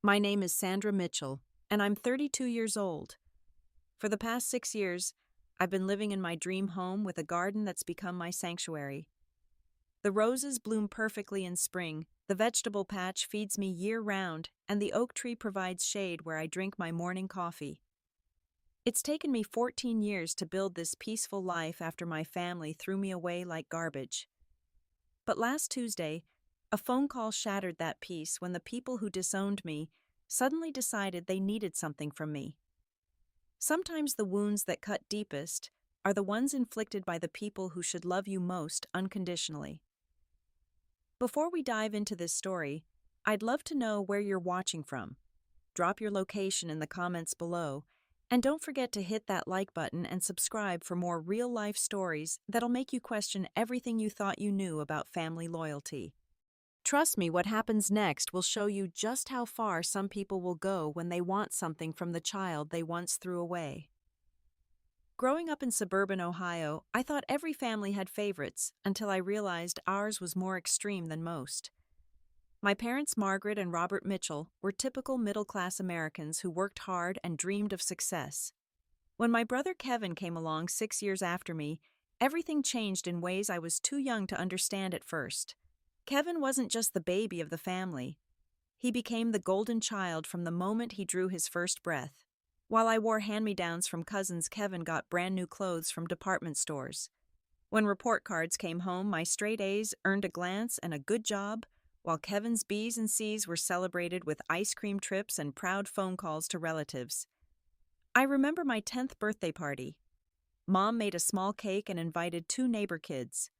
My name is Sandra Mitchell, and I'm 32 years old. For the past 6 years, I've been living in my dream home with a garden that's become my sanctuary. The roses bloom perfectly in spring, the vegetable patch feeds me year-round, and the oak tree provides shade where I drink my morning coffee. It's taken me 14 years to build this peaceful life after my family threw me away like garbage. But last Tuesday, a phone call shattered that peace when the people who disowned me suddenly decided they needed something from me. Sometimes the wounds that cut deepest are the ones inflicted by the people who should love you most unconditionally. Before we dive into this story, I'd love to know where you're watching from. Drop your location in the comments below, and don't forget to hit that like button and subscribe for more real-life stories that'll make you question everything you thought you knew about family loyalty. Trust me, what happens next will show you just how far some people will go when they want something from the child they once threw away. Growing up in suburban Ohio, I thought every family had favorites until I realized ours was more extreme than most. My parents, Margaret and Robert Mitchell, were typical middle-class Americans who worked hard and dreamed of success. When my brother Kevin came along 6 years after me, everything changed in ways I was too young to understand at first. Kevin wasn't just the baby of the family. He became the golden child from the moment he drew his first breath. While I wore hand-me-downs from cousins, Kevin got brand new clothes from department stores. When report cards came home, my straight A's earned a glance and a good job, while Kevin's B's and C's were celebrated with ice cream trips and proud phone calls to relatives. I remember my 10th birthday party. Mom made a small cake and invited 2 neighbor kids.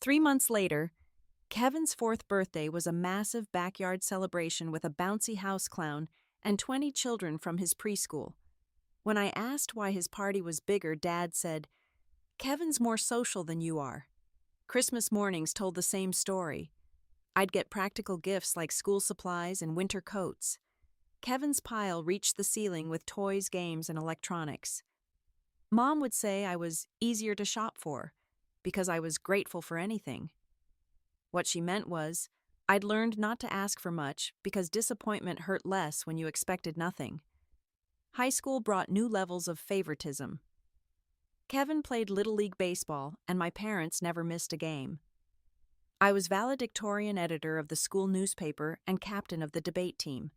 3 months later, Kevin's 4th birthday was a massive backyard celebration with a bouncy house clown and 20 children from his preschool. When I asked why his party was bigger, Dad said, "Kevin's more social than you are." Christmas mornings told the same story. I'd get practical gifts like school supplies and winter coats. Kevin's pile reached the ceiling with toys, games, and electronics. Mom would say I was easier to shop for because I was grateful for anything. What she meant was, I'd learned not to ask for much because disappointment hurt less when you expected nothing. High school brought new levels of favoritism. Kevin played Little League Baseball, and my parents never missed a game. I was valedictorian editor of the school newspaper and captain of the debate team.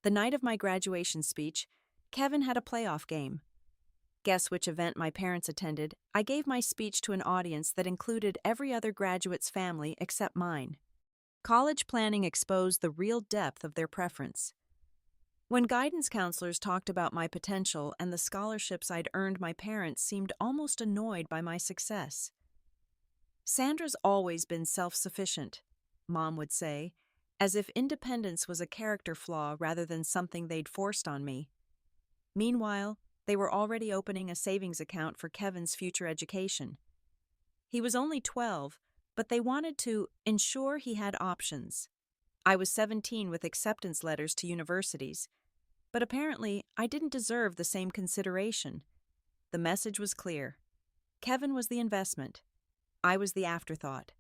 The night of my graduation speech, Kevin had a playoff game. Guess which event my parents attended? I gave my speech to an audience that included every other graduate's family except mine. College planning exposed the real depth of their preference. When guidance counselors talked about my potential and the scholarships I'd earned, my parents seemed almost annoyed by my success. "Sandra's always been self-sufficient," Mom would say, as if independence was a character flaw rather than something they'd forced on me. Meanwhile, they were already opening a savings account for Kevin's future education. He was only 12, but they wanted to ensure he had options. I was 17 with acceptance letters to universities, but apparently I didn't deserve the same consideration. The message was clear. Kevin was the investment. I was the afterthought.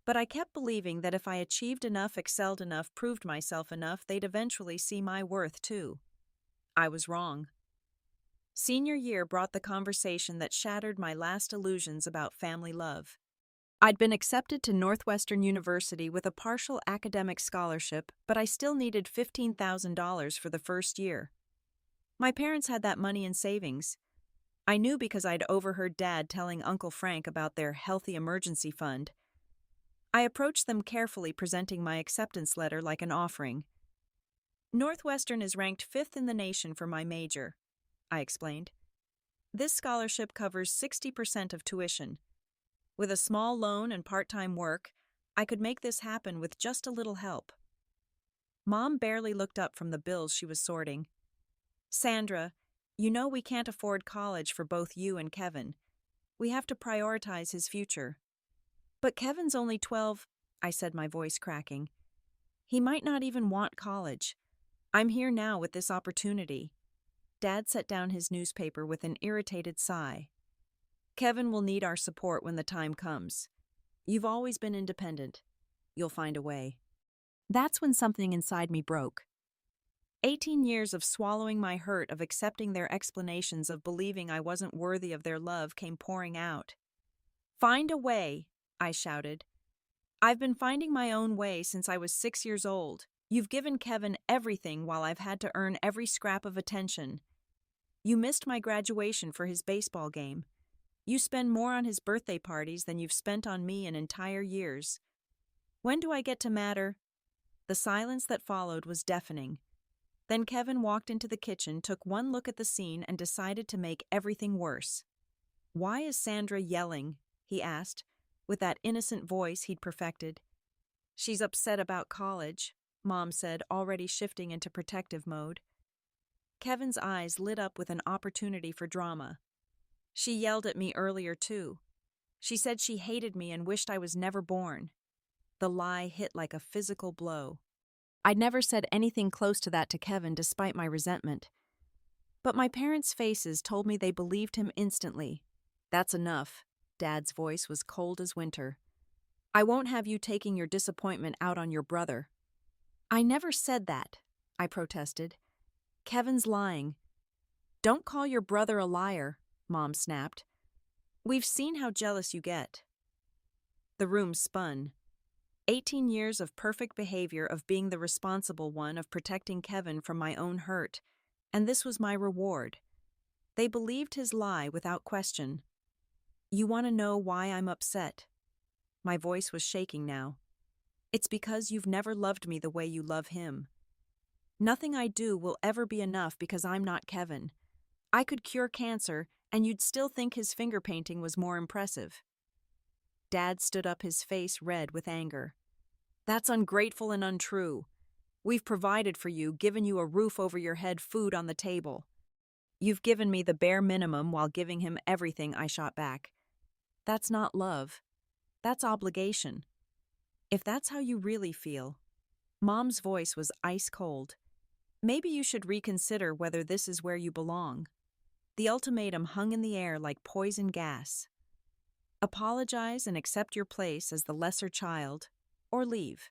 But I kept believing that if I achieved enough, excelled enough, proved myself enough, they'd eventually see my worth too. I was wrong. Senior year brought the conversation that shattered my last illusions about family love. I'd been accepted to Northwestern University with a partial academic scholarship, but I still needed $15,000 for the first year. My parents had that money in savings. I knew because I'd overheard Dad telling Uncle Frank about their healthy emergency fund. I approached them carefully, presenting my acceptance letter like an offering. "Northwestern is ranked 5th in the nation for my major," I explained. "This scholarship covers 60% of tuition. With a small loan and part-time work, I could make this happen with just a little help." Mom barely looked up from the bills she was sorting. "Sandra, you know we can't afford college for both you and Kevin. We have to prioritize his future." "But Kevin's only 12, I said, my voice cracking. "He might not even want college. I'm here now with this opportunity." Dad set down his newspaper with an irritated sigh. "Kevin will need our support when the time comes. You've always been independent. You'll find a way." That's when something inside me broke. 18 years of swallowing my hurt, of accepting their explanations, of believing I wasn't worthy of their love came pouring out. "Find a way," I shouted. "I've been finding my own way since I was 6 years old. You've given Kevin everything while I've had to earn every scrap of attention. You missed my graduation for his baseball game. You spend more on his birthday parties than you've spent on me in entire years. When do I get to matter?" The silence that followed was deafening. Then Kevin walked into the kitchen, took one look at the scene, and decided to make everything worse. "Why is Sandra yelling?" he asked, with that innocent voice he'd perfected. "She's upset about college," Mom said, already shifting into protective mode. Kevin's eyes lit up with an opportunity for drama. "She yelled at me earlier, too. She said she hated me and wished I was never born." The lie hit like a physical blow. I'd never said anything close to that to Kevin, despite my resentment. But my parents' faces told me they believed him instantly. "That's enough." Dad's voice was cold as winter. "I won't have you taking your disappointment out on your brother." "I never said that," I protested. "Kevin's lying." "Don't call your brother a liar," Mom snapped. "We've seen how jealous you get." The room spun. 18 years of perfect behavior, of being the responsible one, of protecting Kevin from my own hurt. And this was my reward. They believed his lie without question. "You want to know why I'm upset?" My voice was shaking now. "It's because you've never loved me the way you love him. Nothing I do will ever be enough because I'm not Kevin. I could cure cancer, and you'd still think his finger painting was more impressive." Dad stood up, his face red with anger. "That's ungrateful and untrue. We've provided for you, given you a roof over your head, food on the table." "You've given me the bare minimum while giving him everything," I shot back. "That's not love. That's obligation. If that's how you really feel." Mom's voice was ice cold. "Maybe you should reconsider whether this is where you belong." The ultimatum hung in the air like poison gas. Apologize and accept your place as the lesser child, or leave.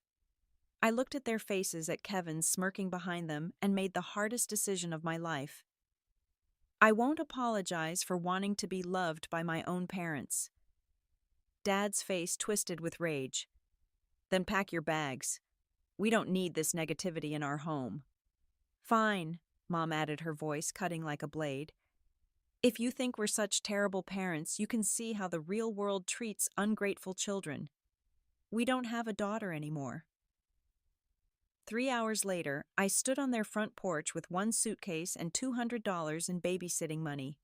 I looked at their faces, at Kevin smirking behind them, and made the hardest decision of my life. I won't apologize for wanting to be loved by my own parents. Dad's face twisted with rage. "Then pack your bags. We don't need this negativity in our home." "Fine," Mom added, her voice cutting like a blade. "If you think we're such terrible parents, you can see how the real world treats ungrateful children. We don't have a daughter anymore." 3 hours later, I stood on their front porch with one suitcase and $200 in babysitting money.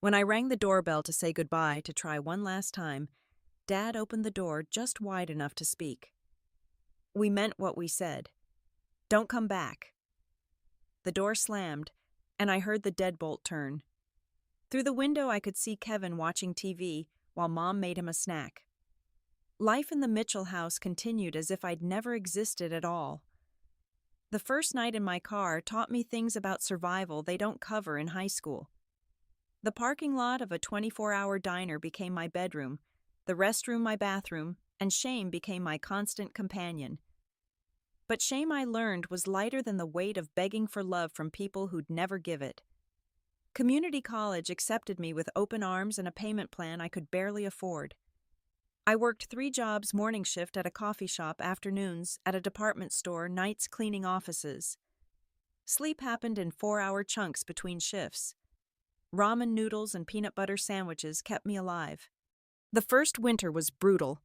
When I rang the doorbell to say goodbye, to try one last time, Dad opened the door just wide enough to speak. "We meant what we said. Don't come back." The door slammed, and I heard the deadbolt turn. Through the window, I could see Kevin watching TV while Mom made him a snack. Life in the Mitchell house continued as if I'd never existed at all. The first night in my car taught me things about survival they don't cover in high school. The parking lot of a 24-hour diner became my bedroom, the restroom my bathroom, and shame became my constant companion. But shame, I learned, was lighter than the weight of begging for love from people who'd never give it. Community college accepted me with open arms and a payment plan I could barely afford. I worked 3 jobs: morning shift at a coffee shop, afternoons at a department store, nights cleaning offices. Sleep happened in 4-hour chunks between shifts. Ramen noodles and peanut butter sandwiches kept me alive. The first winter was brutal.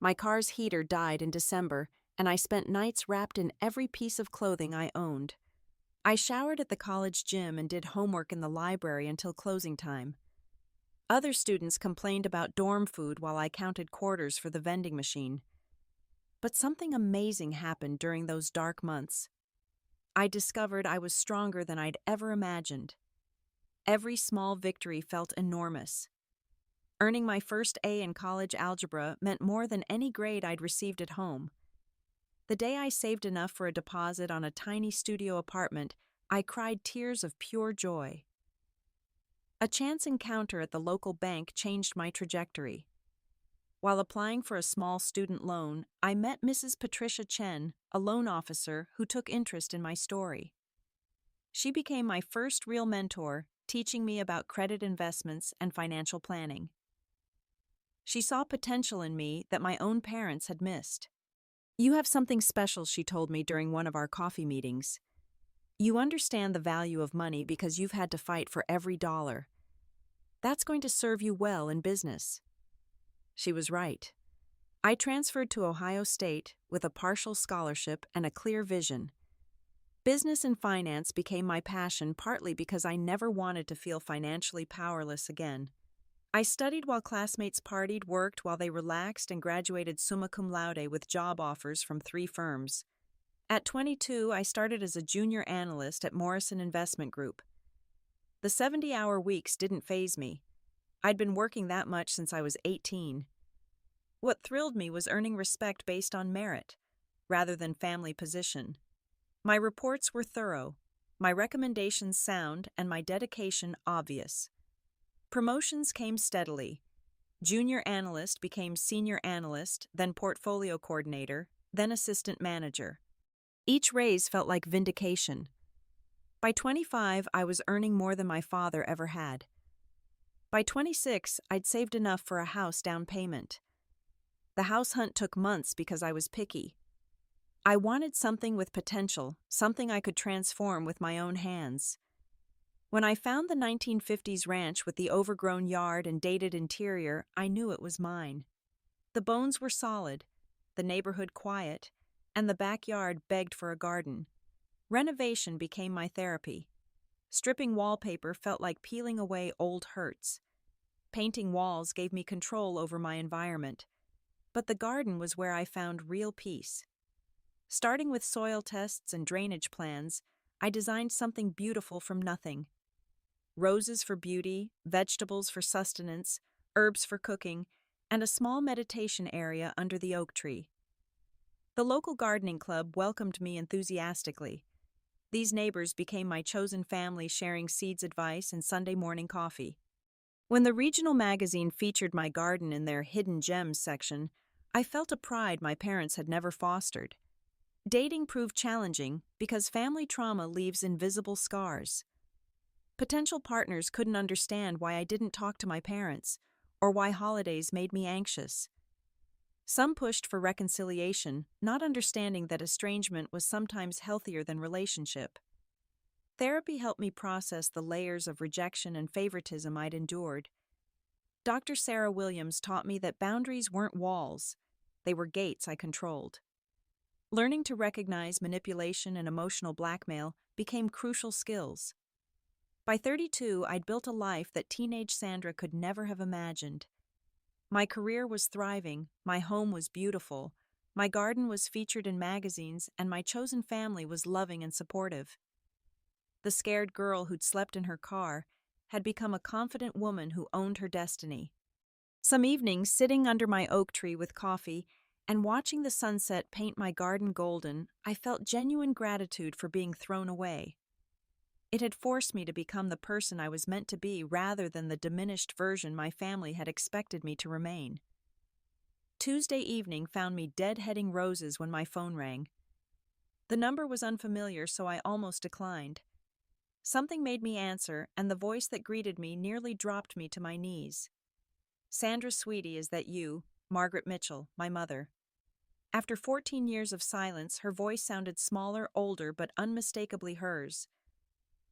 My car's heater died in December, and I spent nights wrapped in every piece of clothing I owned. I showered at the college gym and did homework in the library until closing time. Other students complained about dorm food while I counted quarters for the vending machine. But something amazing happened during those dark months. I discovered I was stronger than I'd ever imagined. Every small victory felt enormous. Earning my first A in college algebra meant more than any grade I'd received at home. The day I saved enough for a deposit on a tiny studio apartment, I cried tears of pure joy. A chance encounter at the local bank changed my trajectory. While applying for a small student loan, I met Mrs. Patricia Chen, a loan officer who took interest in my story. She became my first real mentor, teaching me about credit investments and financial planning. She saw potential in me that my own parents had missed. "You have something special," she told me during one of our coffee meetings. "You understand the value of money because you've had to fight for every dollar. That's going to serve you well in business." She was right. I transferred to Ohio State with a partial scholarship and a clear vision. Business and finance became my passion partly because I never wanted to feel financially powerless again. I studied while classmates partied, worked while they relaxed, and graduated summa cum laude with job offers from 3 firms. At 22, I started as a junior analyst at Morrison Investment Group. The 70-hour weeks didn't faze me. I'd been working that much since I was 18. What thrilled me was earning respect based on merit, rather than family position. My reports were thorough, my recommendations sound, and my dedication obvious. Promotions came steadily. Junior analyst became senior analyst, then portfolio coordinator, then assistant manager. Each raise felt like vindication. By 25, I was earning more than my father ever had. By 26, I'd saved enough for a house down payment. The house hunt took months because I was picky. I wanted something with potential, something I could transform with my own hands. When I found the 1950s ranch with the overgrown yard and dated interior, I knew it was mine. The bones were solid, the neighborhood quiet, and the backyard begged for a garden. Renovation became my therapy. Stripping wallpaper felt like peeling away old hurts. Painting walls gave me control over my environment. But the garden was where I found real peace. Starting with soil tests and drainage plans, I designed something beautiful from nothing. Roses for beauty, vegetables for sustenance, herbs for cooking, and a small meditation area under the oak tree. The local gardening club welcomed me enthusiastically. These neighbors became my chosen family, sharing seeds advice and Sunday morning coffee. When the regional magazine featured my garden in their Hidden Gems section, I felt a pride my parents had never fostered. Dating proved challenging because family trauma leaves invisible scars. Potential partners couldn't understand why I didn't talk to my parents, or why holidays made me anxious. Some pushed for reconciliation, not understanding that estrangement was sometimes healthier than relationship. Therapy helped me process the layers of rejection and favoritism I'd endured. Dr. Sarah Williams taught me that boundaries weren't walls, they were gates I controlled. Learning to recognize manipulation and emotional blackmail became crucial skills. By 32, I'd built a life that teenage Sandra could never have imagined. My career was thriving, my home was beautiful, my garden was featured in magazines, and my chosen family was loving and supportive. The scared girl who'd slept in her car had become a confident woman who owned her destiny. Some evenings, sitting under my oak tree with coffee and watching the sunset paint my garden golden, I felt genuine gratitude for being thrown away. It had forced me to become the person I was meant to be rather than the diminished version my family had expected me to remain. Tuesday evening found me deadheading roses when my phone rang. The number was unfamiliar, so I almost declined. Something made me answer, and the voice that greeted me nearly dropped me to my knees. "Sandra, sweetie, is that you? Margaret Mitchell, my mother." After 14 years of silence, her voice sounded smaller, older, but unmistakably hers.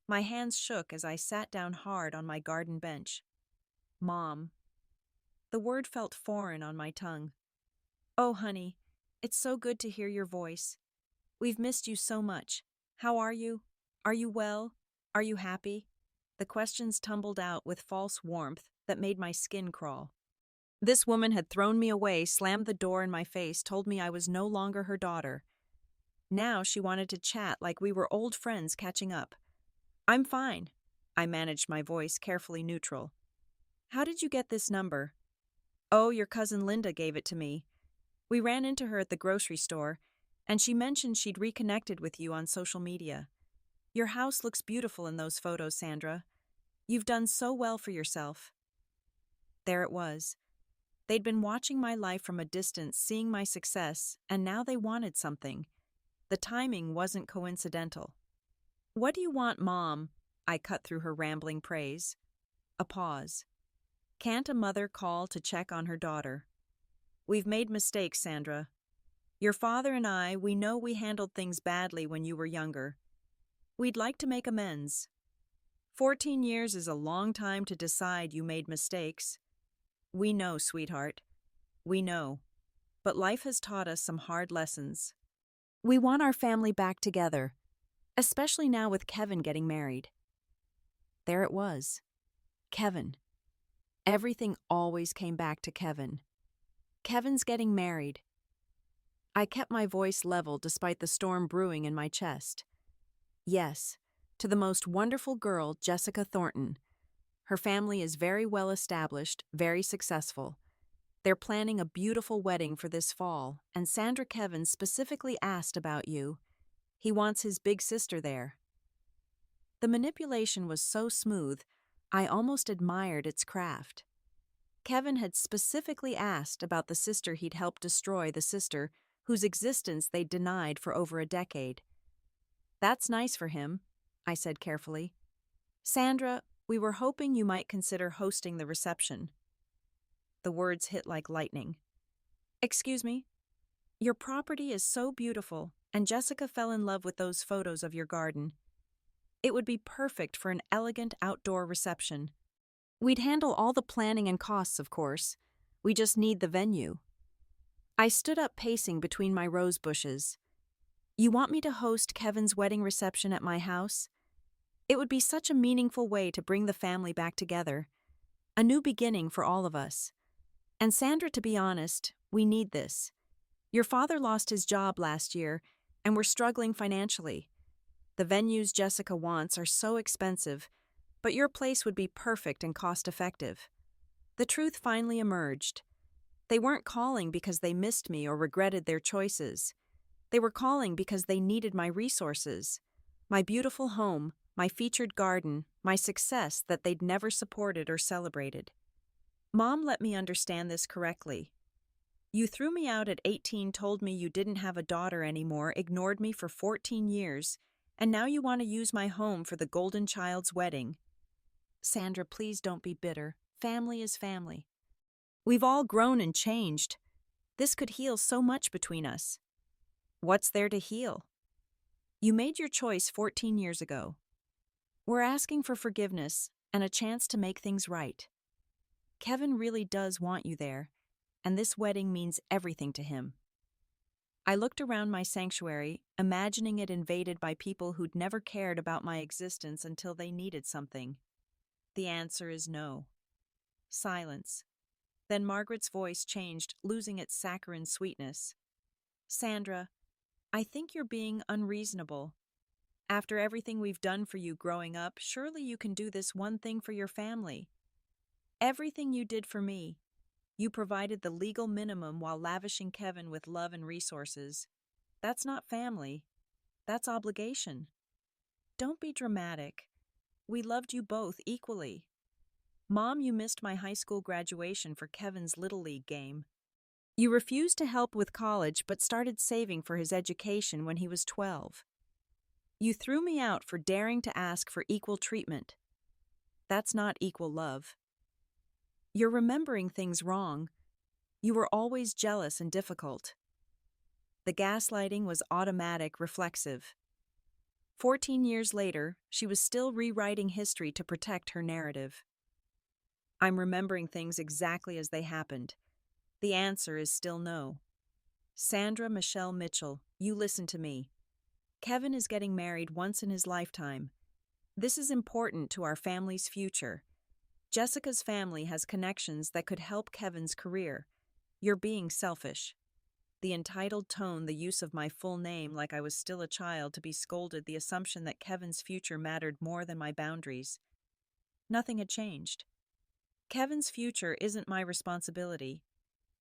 My hands shook as I sat down hard on my garden bench. "Mom." The word felt foreign on my tongue. "Oh, honey, it's so good to hear your voice. We've missed you so much. How are you? Are you well? Are you happy?" The questions tumbled out with false warmth that made my skin crawl. This woman had thrown me away, slammed the door in my face, told me I was no longer her daughter. Now she wanted to chat like we were old friends catching up. "I'm fine." I managed my voice, carefully neutral. "How did you get this number?" "Oh, your cousin Linda gave it to me. We ran into her at the grocery store, and she mentioned she'd reconnected with you on social media. Your house looks beautiful in those photos, Sandra. You've done so well for yourself." There it was. They'd been watching my life from a distance, seeing my success, and now they wanted something. The timing wasn't coincidental. What do you want, Mom? I cut through her rambling praise. A pause. Can't a mother call to check on her daughter? We've made mistakes, Sandra. Your father and I, we know we handled things badly when you were younger. We'd like to make amends. 14 years is a long time to decide you made mistakes. We know, sweetheart. We know. But life has taught us some hard lessons. We want our family back together, especially now with Kevin getting married. There it was. Kevin. Everything always came back to Kevin. Kevin's getting married. I kept my voice level despite the storm brewing in my chest. Yes, to the most wonderful girl, Jessica Thornton. Her family is very well established, very successful. They're planning a beautiful wedding for this fall, and Sandra Kevin specifically asked about you. He wants his big sister there. The manipulation was so smooth, I almost admired its craft. Kevin had specifically asked about the sister he'd helped destroy, the sister whose existence they'd denied for over a decade. That's nice for him, I said carefully. Sandra, we were hoping you might consider hosting the reception. The words hit like lightning. Excuse me? Your property is so beautiful, and Jessica fell in love with those photos of your garden. It would be perfect for an elegant outdoor reception. We'd handle all the planning and costs, of course. We just need the venue. I stood up pacing between my rose bushes. You want me to host Kevin's wedding reception at my house? It would be such a meaningful way to bring the family back together. A new beginning for all of us. And Sandra, to be honest, we need this. Your father lost his job last year, and we're struggling financially. The venues Jessica wants are so expensive, but your place would be perfect and cost-effective. The truth finally emerged. They weren't calling because they missed me or regretted their choices. They were calling because they needed my resources. My beautiful home, my featured garden, my success that they'd never supported or celebrated. Mom, let me understand this correctly. You threw me out at 18, told me you didn't have a daughter anymore, ignored me for 14 years, and now you want to use my home for the golden child's wedding. Sandra, please don't be bitter. Family is family. We've all grown and changed. This could heal so much between us. What's there to heal? You made your choice 14 years ago. We're asking for forgiveness and a chance to make things right. Kevin really does want you there, and this wedding means everything to him. I looked around my sanctuary, imagining it invaded by people who'd never cared about my existence until they needed something. The answer is no. Silence. Then Margaret's voice changed, losing its saccharine sweetness. Sandra, I think you're being unreasonable. After everything we've done for you growing up, surely you can do this one thing for your family. Everything you did for me. You provided the legal minimum while lavishing Kevin with love and resources. That's not family. That's obligation. Don't be dramatic. We loved you both equally. Mom, you missed my high school graduation for Kevin's Little League game. You refused to help with college but started saving for his education when he was 12. You threw me out for daring to ask for equal treatment. That's not equal love. You're remembering things wrong. You were always jealous and difficult. The gaslighting was automatic, reflexive. 14 years later, she was still rewriting history to protect her narrative. I'm remembering things exactly as they happened. The answer is still no. Sandra Michelle Mitchell, you listen to me. Kevin is getting married once in his lifetime. This is important to our family's future. Jessica's family has connections that could help Kevin's career. You're being selfish. The entitled tone, the use of my full name like I was still a child to be scolded, the assumption that Kevin's future mattered more than my boundaries. Nothing had changed. Kevin's future isn't my responsibility.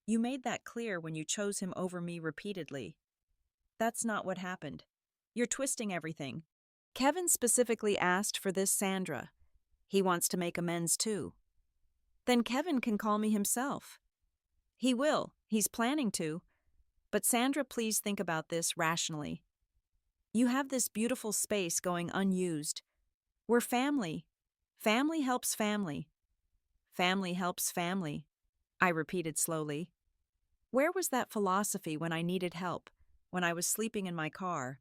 You made that clear when you chose him over me repeatedly. That's not what happened. You're twisting everything. Kevin specifically asked for this, Sandra. He wants to make amends too. Then Kevin can call me himself. He will. He's planning to. But Sandra, please think about this rationally. You have this beautiful space going unused. We're family. Family helps family. Family helps family, I repeated slowly. Where was that philosophy when I needed help, when I was sleeping in my car,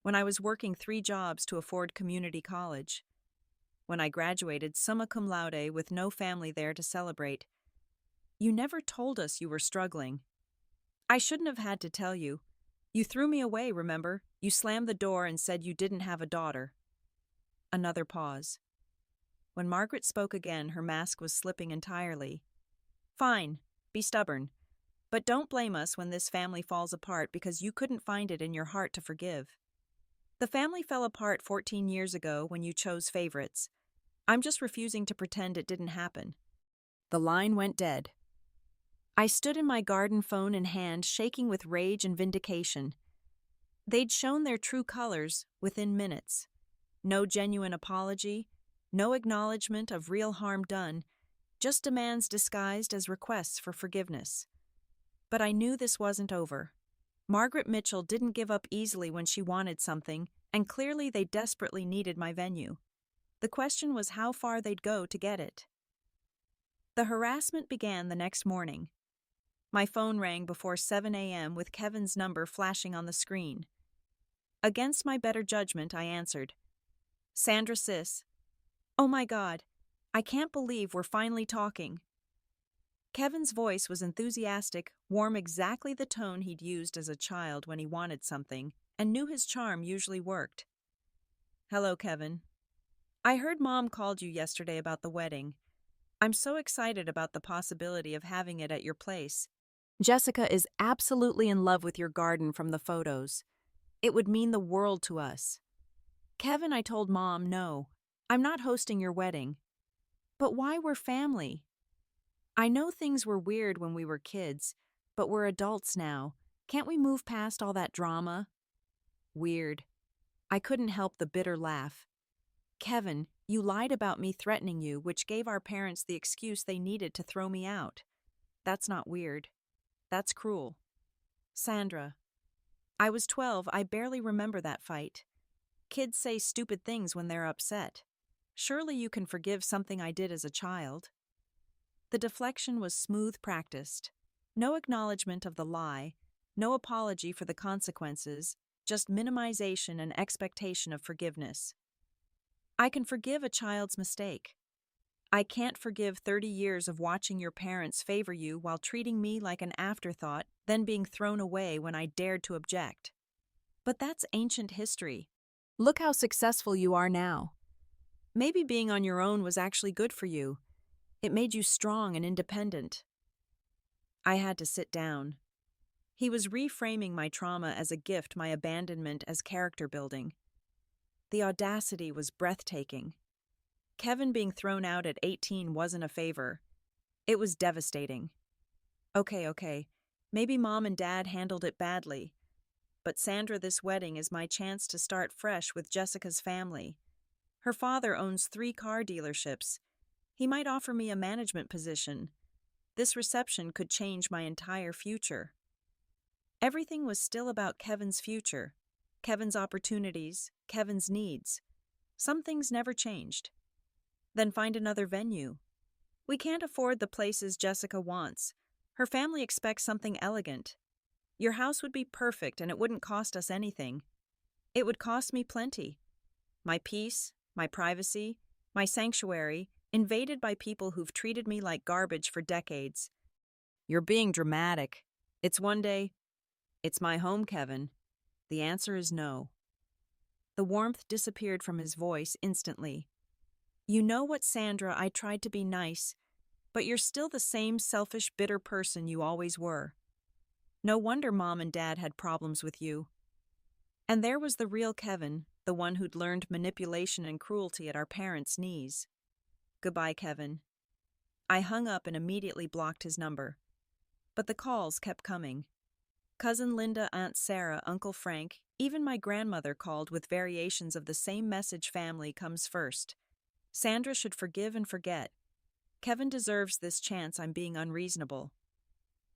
when I was working 3 jobs to afford community college, when I graduated summa cum laude with no family there to celebrate? You never told us you were struggling. I shouldn't have had to tell you. You threw me away, remember? You slammed the door and said you didn't have a daughter. Another pause. When Margaret spoke again, her mask was slipping entirely. Fine, be stubborn. But don't blame us when this family falls apart because you couldn't find it in your heart to forgive. The family fell apart 14 years ago when you chose favorites. I'm just refusing to pretend it didn't happen. The line went dead. I stood in my garden phone in hand, shaking with rage and vindication. They'd shown their true colors within minutes. No genuine apology, no acknowledgement of real harm done, just demands disguised as requests for forgiveness. But I knew this wasn't over. Margaret Mitchell didn't give up easily when she wanted something, and clearly they desperately needed my venue. The question was how far they'd go to get it. The harassment began the next morning. My phone rang before 7 a.m. with Kevin's number flashing on the screen. Against my better judgment, I answered. Sandra Sis. Oh my God, I can't believe we're finally talking. Kevin's voice was enthusiastic, warm, exactly the tone he'd used as a child when he wanted something, and knew his charm usually worked. Hello, Kevin. I heard Mom called you yesterday about the wedding. I'm so excited about the possibility of having it at your place. Jessica is absolutely in love with your garden from the photos. It would mean the world to us. Kevin, I told Mom, no, I'm not hosting your wedding. But why we're family? I know things were weird when we were kids, but we're adults now. Can't we move past all that drama? Weird. I couldn't help the bitter laugh. Kevin, you lied about me threatening you, which gave our parents the excuse they needed to throw me out. That's not weird. That's cruel. Sandra. I was 12, I barely remember that fight. Kids say stupid things when they're upset. Surely you can forgive something I did as a child. The deflection was smooth practiced. No acknowledgement of the lie, no apology for the consequences, just minimization and expectation of forgiveness. I can forgive a child's mistake. I can't forgive 30 years of watching your parents favor you while treating me like an afterthought, then being thrown away when I dared to object. But that's ancient history. Look how successful you are now. Maybe being on your own was actually good for you. It made you strong and independent. I had to sit down. He was reframing my trauma as a gift, my abandonment as character building. The audacity was breathtaking. Kevin being thrown out at 18 wasn't a favor. It was devastating. Okay. Maybe Mom and Dad handled it badly. But Sandra, this wedding is my chance to start fresh with Jessica's family. Her father owns 3 car dealerships. He might offer me a management position. This reception could change my entire future. Everything was still about Kevin's future, Kevin's opportunities, Kevin's needs. Some things never changed. Then find another venue. We can't afford the places Jessica wants. Her family expects something elegant. Your house would be perfect and it wouldn't cost us anything. It would cost me plenty. My peace, my privacy, my sanctuary, invaded by people who've treated me like garbage for decades. You're being dramatic. It's one day. It's my home, Kevin. The answer is no. The warmth disappeared from his voice instantly. You know what, Sandra, I tried to be nice, but you're still the same selfish, bitter person you always were. No wonder Mom and Dad had problems with you. And there was the real Kevin, the one who'd learned manipulation and cruelty at our parents' knees. Goodbye, Kevin. I hung up and immediately blocked his number. But the calls kept coming. Cousin Linda, Aunt Sarah, Uncle Frank, even my grandmother called with variations of the same message: family comes first. Sandra should forgive and forget. Kevin deserves this chance. I'm being unreasonable.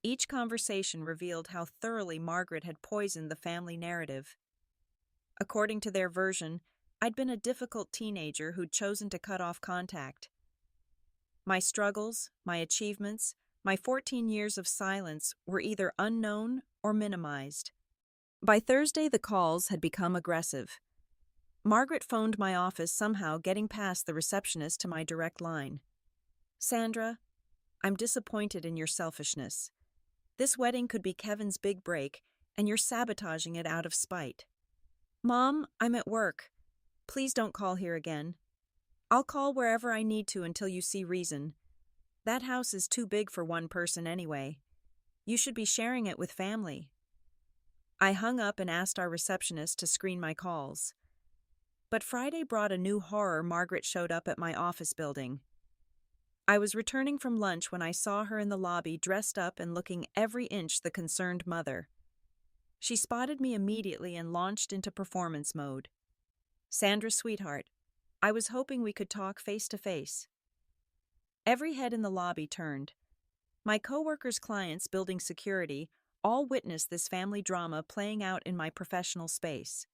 Each conversation revealed how thoroughly Margaret had poisoned the family narrative. According to their version, I'd been a difficult teenager who'd chosen to cut off contact. My struggles, my achievements, my 14 years of silence were either unknown or minimized. By Thursday, the calls had become aggressive. Margaret phoned my office, somehow getting past the receptionist to my direct line. "Sandra, I'm disappointed in your selfishness. This wedding could be Kevin's big break, and you're sabotaging it out of spite." "Mom, I'm at work. Please don't call here again. I'll call wherever I need to until you see reason. That house is too big for one person anyway. You should be sharing it with family." I hung up and asked our receptionist to screen my calls. But Friday brought a new horror. Margaret showed up at my office building. I was returning from lunch when I saw her in the lobby, dressed up and looking every inch the concerned mother. She spotted me immediately and launched into performance mode. "Sandra, sweetheart, I was hoping we could talk face to face." Every head in the lobby turned. My coworkers' clients, building security, all witnessed this family drama playing out in my professional space.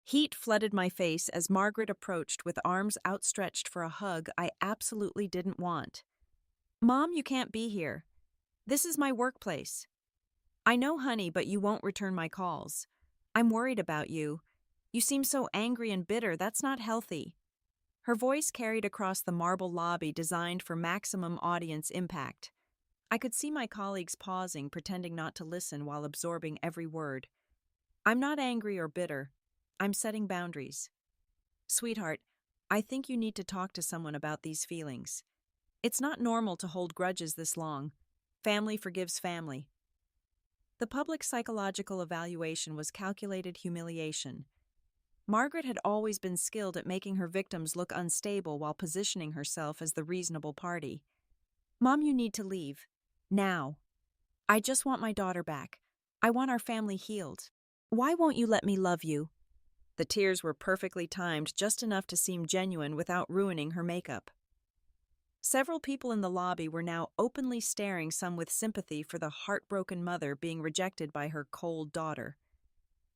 Heat flooded my face as Margaret approached with arms outstretched for a hug I absolutely didn't want. "Mom, you can't be here. This is my workplace." "I know, honey, but you won't return my calls. I'm worried about you. You seem so angry and bitter. That's not healthy." Her voice carried across the marble lobby designed for maximum audience impact. I could see my colleagues pausing, pretending not to listen while absorbing every word. "I'm not angry or bitter. I'm setting boundaries. Sweetheart, I think you need to talk to someone about these feelings. It's not normal to hold grudges this long. Family forgives family." The public psychological evaluation was calculated humiliation. Margaret had always been skilled at making her victims look unstable while positioning herself as the reasonable party. "Mom, you need to leave. Now. I just want my daughter back. I want our family healed. Why won't you let me love you?" The tears were perfectly timed, just enough to seem genuine without ruining her makeup. Several people in the lobby were now openly staring, some with sympathy for the heartbroken mother being rejected by her cold daughter.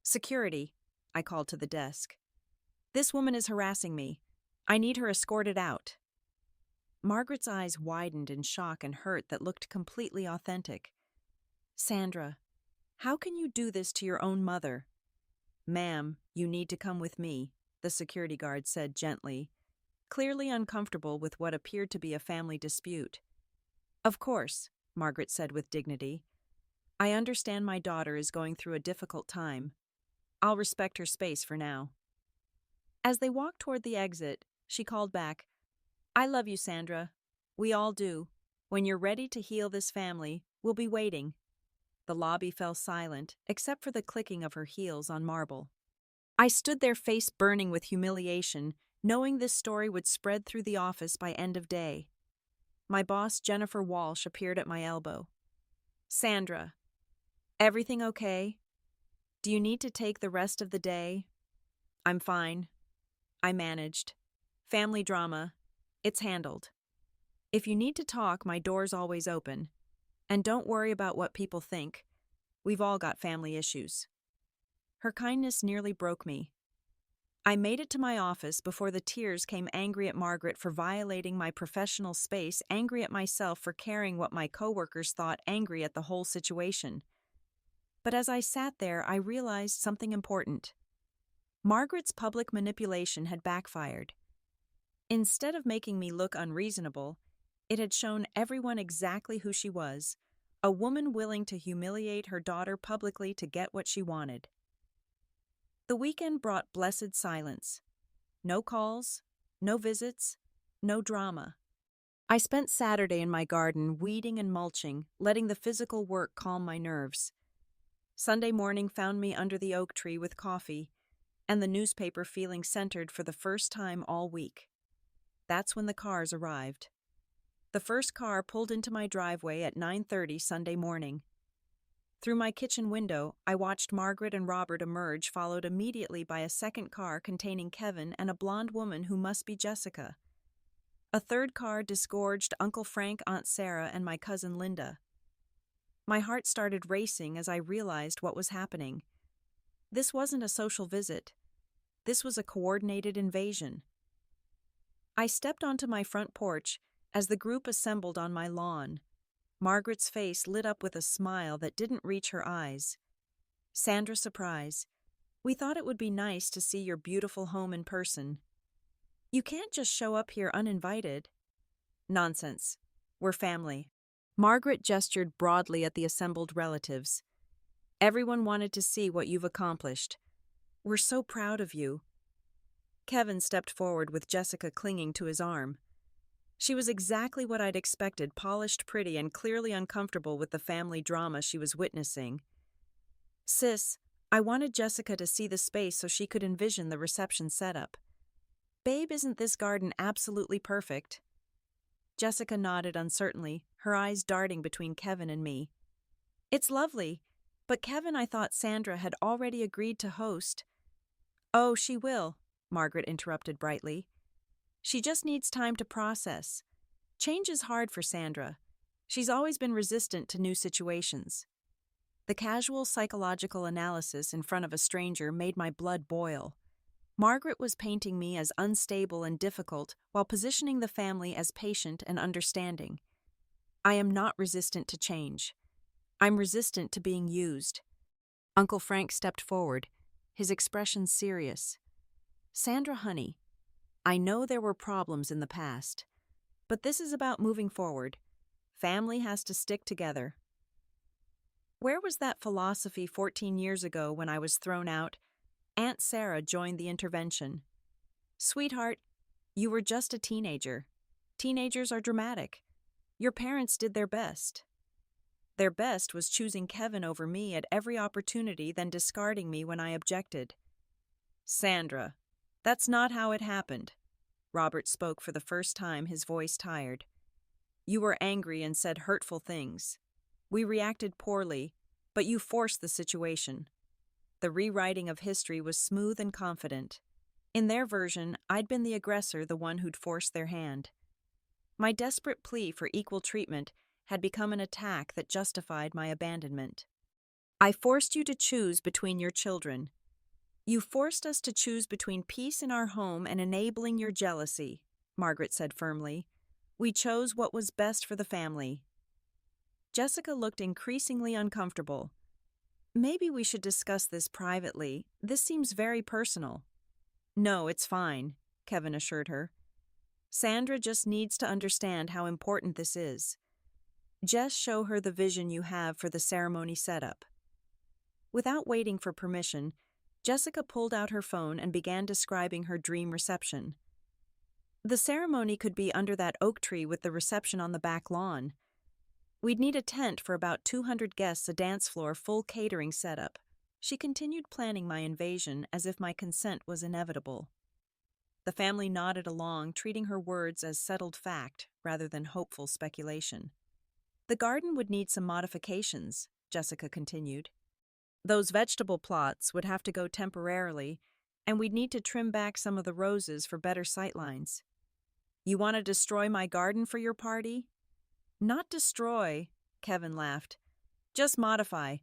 "Security," I called to the desk. "This woman is harassing me. I need her escorted out." Margaret's eyes widened in shock and hurt that looked completely authentic. "Sandra, how can you do this to your own mother?" "Ma'am, you need to come with me," the security guard said gently, clearly uncomfortable with what appeared to be a family dispute. "Of course," Margaret said with dignity. "I understand my daughter is going through a difficult time. I'll respect her space for now." As they walked toward the exit, she called back, "I love you, Sandra. We all do. When you're ready to heal this family, we'll be waiting." The lobby fell silent, except for the clicking of her heels on marble. I stood there, face burning with humiliation, knowing this story would spread through the office by end of day. My boss, Jennifer Walsh, appeared at my elbow. "Sandra, everything okay? Do you need to take the rest of the day?" "I'm fine. I managed. Family drama. It's handled. If you need to talk, my door's always open. And don't worry about what people think. We've all got family issues." Her kindness nearly broke me. I made it to my office before the tears came, angry at Margaret for violating my professional space, angry at myself for caring what my coworkers thought, angry at the whole situation. But as I sat there, I realized something important. Margaret's public manipulation had backfired. Instead of making me look unreasonable, it had shown everyone exactly who she was, a woman willing to humiliate her daughter publicly to get what she wanted. The weekend brought blessed silence. No calls, no visits, no drama. I spent Saturday in my garden, weeding and mulching, letting the physical work calm my nerves. Sunday morning found me under the oak tree with coffee and the newspaper, feeling centered for the first time all week. That's when the cars arrived. The first car pulled into my driveway at 9:30 Sunday morning. Through my kitchen window, I watched Margaret and Robert emerge, followed immediately by a second car containing Kevin and a blonde woman who must be Jessica. A third car disgorged Uncle Frank, Aunt Sarah, and my cousin Linda. My heart started racing as I realized what was happening. This wasn't a social visit. This was a coordinated invasion. I stepped onto my front porch as the group assembled on my lawn. Margaret's face lit up with a smile that didn't reach her eyes. Sandra, surprise. We thought it would be nice to see your beautiful home in person. You can't just show up here uninvited. Nonsense. We're family. Margaret gestured broadly at the assembled relatives. Everyone wanted to see what you've accomplished. We're so proud of you. Kevin stepped forward with Jessica clinging to his arm. She was exactly what I'd expected, polished, pretty, and clearly uncomfortable with the family drama she was witnessing. Sis, I wanted Jessica to see the space so she could envision the reception setup. Babe, isn't this garden absolutely perfect? Jessica nodded uncertainly, her eyes darting between Kevin and me. It's lovely, but Kevin, I thought Sandra had already agreed to host. Oh, she will, Margaret interrupted brightly. She just needs time to process. Change is hard for Sandra. She's always been resistant to new situations. The casual psychological analysis in front of a stranger made my blood boil. Margaret was painting me as unstable and difficult while positioning the family as patient and understanding. I am not resistant to change. I'm resistant to being used. Uncle Frank stepped forward, his expression serious. Sandra, honey, I know there were problems in the past, but this is about moving forward. Family has to stick together. Where was that philosophy 14 years ago when I was thrown out? Aunt Sarah joined the intervention. Sweetheart, you were just a teenager. Teenagers are dramatic. Your parents did their best. Their best was choosing Kevin over me at every opportunity, then discarding me when I objected. Sandra, that's not how it happened. Robert spoke for the first time, his voice tired. You were angry and said hurtful things. We reacted poorly, but you forced the situation. The rewriting of history was smooth and confident. In their version, I'd been the aggressor, the one who'd forced their hand. My desperate plea for equal treatment had become an attack that justified my abandonment. I forced you to choose between your children. You forced us to choose between peace in our home and enabling your jealousy, Margaret said firmly. We chose what was best for the family. Jessica looked increasingly uncomfortable. Maybe we should discuss this privately. This seems very personal. No, it's fine, Kevin assured her. Sandra just needs to understand how important this is. Just show her the vision you have for the ceremony setup. Without waiting for permission, Jessica pulled out her phone and began describing her dream reception. The ceremony could be under that oak tree with the reception on the back lawn. We'd need a tent for about 200 guests, a dance floor, full catering setup. She continued planning my invasion as if my consent was inevitable. The family nodded along, treating her words as settled fact rather than hopeful speculation. The garden would need some modifications, Jessica continued. Those vegetable plots would have to go temporarily, and we'd need to trim back some of the roses for better sightlines. You want to destroy my garden for your party? Not destroy, Kevin laughed. Just modify.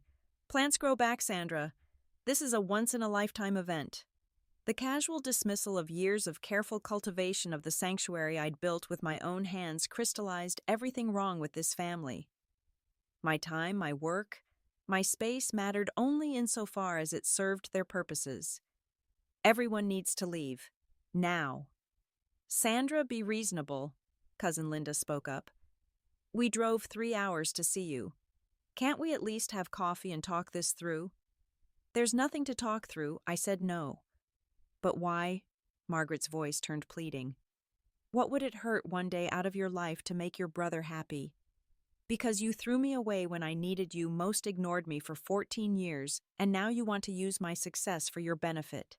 Plants grow back, Sandra. This is a once-in-a-lifetime event. The casual dismissal of years of careful cultivation of the sanctuary I'd built with my own hands crystallized everything wrong with this family. My time, my work, my space mattered only insofar as it served their purposes. Everyone needs to leave. Now. Sandra, be reasonable, Cousin Linda spoke up. We drove 3 hours to see you. Can't we at least have coffee and talk this through? There's nothing to talk through, I said no. But why? Margaret's voice turned pleading. What would it hurt one day out of your life to make your brother happy? Because you threw me away when I needed you, most ignored me for 14 years, and now you want to use my success for your benefit.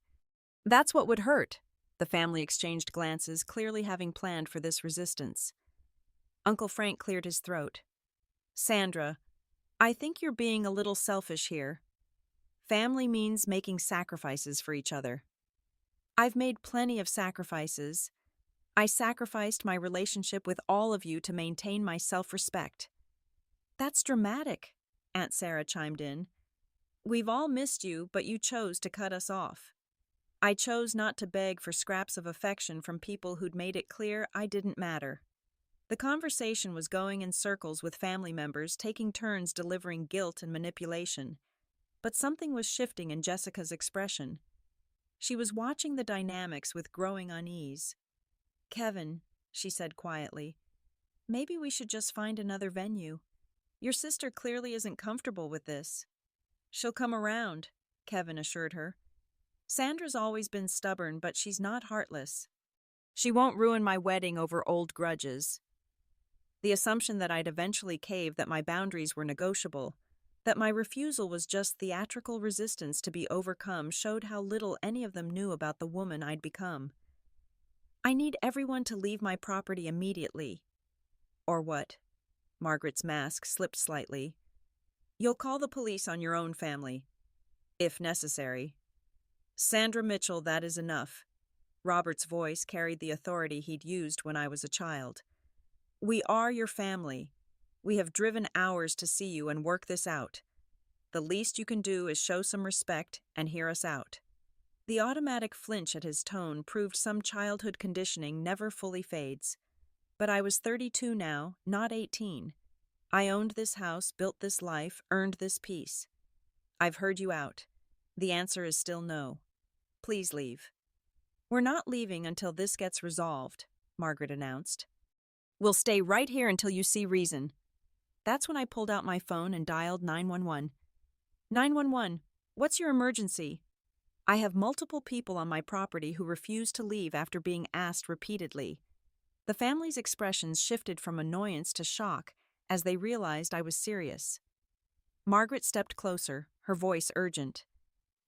That's what would hurt. The family exchanged glances, clearly having planned for this resistance. Uncle Frank cleared his throat. Sandra, I think you're being a little selfish here. Family means making sacrifices for each other. I've made plenty of sacrifices. I sacrificed my relationship with all of you to maintain my self-respect. That's dramatic, Aunt Sarah chimed in. We've all missed you, but you chose to cut us off. I chose not to beg for scraps of affection from people who'd made it clear I didn't matter. The conversation was going in circles with family members taking turns delivering guilt and manipulation. But something was shifting in Jessica's expression. She was watching the dynamics with growing unease. "Kevin," she said quietly, "maybe we should just find another venue. Your sister clearly isn't comfortable with this." "She'll come around," Kevin assured her. "Sandra's always been stubborn, but she's not heartless. She won't ruin my wedding over old grudges." The assumption that I'd eventually cave, that my boundaries were negotiable, that my refusal was just theatrical resistance to be overcome, showed how little any of them knew about the woman I'd become. "I need everyone to leave my property immediately." "Or what?" Margaret's mask slipped slightly. "You'll call the police on your own family, if necessary." "Sandra Mitchell, that is enough." Robert's voice carried the authority he'd used when I was a child. "We are your family. We have driven hours to see you and work this out. The least you can do is show some respect and hear us out." The automatic flinch at his tone proved some childhood conditioning never fully fades. But I was 32 now, not 18. I owned this house, built this life, earned this peace. "I've heard you out. The answer is still no. Please leave." "We're not leaving until this gets resolved," Margaret announced. "We'll stay right here until you see reason." That's when I pulled out my phone and dialed 911. "911, what's your emergency?" "I have multiple people on my property who refuse to leave after being asked repeatedly." The family's expressions shifted from annoyance to shock as they realized I was serious. Margaret stepped closer, her voice urgent.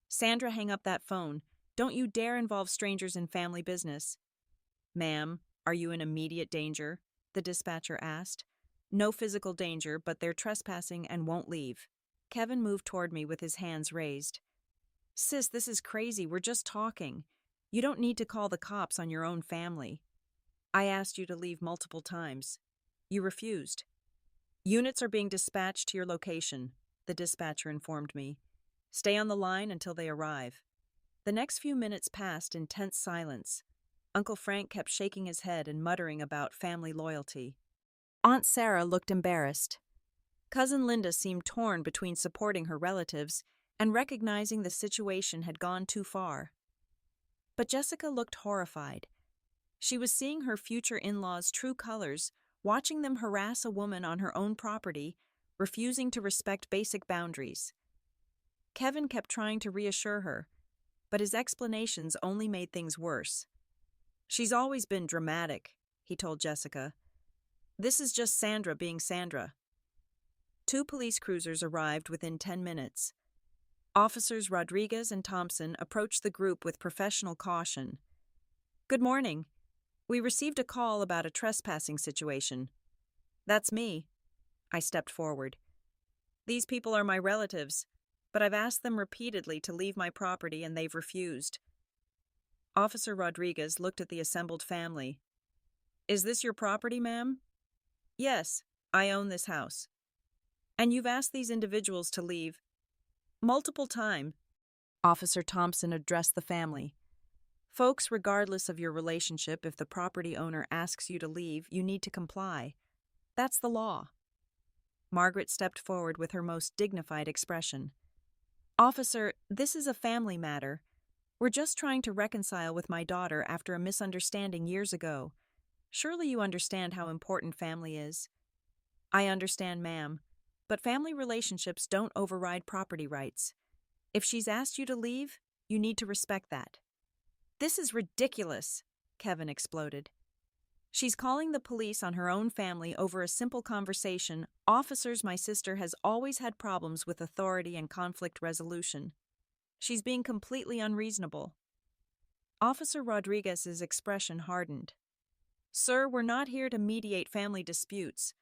"Sandra, hang up that phone. Don't you dare involve strangers in family business." "Ma'am, are you in immediate danger?" the dispatcher asked. "No physical danger, but they're trespassing and won't leave." Kevin moved toward me with his hands raised. "Sis, this is crazy. We're just talking. You don't need to call the cops on your own family." "I asked you to leave multiple times. You refused." "Units are being dispatched to your location," the dispatcher informed me. "Stay on the line until they arrive." The next few minutes passed in tense silence. Uncle Frank kept shaking his head and muttering about family loyalty. Aunt Sarah looked embarrassed. Cousin Linda seemed torn between supporting her relatives and recognizing the situation had gone too far. But Jessica looked horrified. She was seeing her future in-laws' true colors, watching them harass a woman on her own property, refusing to respect basic boundaries. Kevin kept trying to reassure her, but his explanations only made things worse. "She's always been dramatic," he told Jessica. "This is just Sandra being Sandra." 2 police cruisers arrived within 10 minutes. Officers Rodriguez and Thompson approached the group with professional caution. "Good morning. We received a call about a trespassing situation." "That's me." I stepped forward. "These people are my relatives, but I've asked them repeatedly to leave my property and they've refused." Officer Rodriguez looked at the assembled family. "Is this your property, ma'am?" "Yes, I own this house." "And you've asked these individuals to leave?" "Multiple times." Officer Thompson addressed the family. "Folks, regardless of your relationship, if the property owner asks you to leave, you need to comply. That's the law." Margaret stepped forward with her most dignified expression. "Officer, this is a family matter. We're just trying to reconcile with my daughter after a misunderstanding years ago. Surely you understand how important family is." "I understand, ma'am, but family relationships don't override property rights. If she's asked you to leave, you need to respect that." "This is ridiculous," Kevin exploded. "She's calling the police on her own family over a simple conversation. Officers, my sister has always had problems with authority and conflict resolution. She's being completely unreasonable." Officer Rodriguez's expression hardened. "Sir, we're not here to mediate family disputes.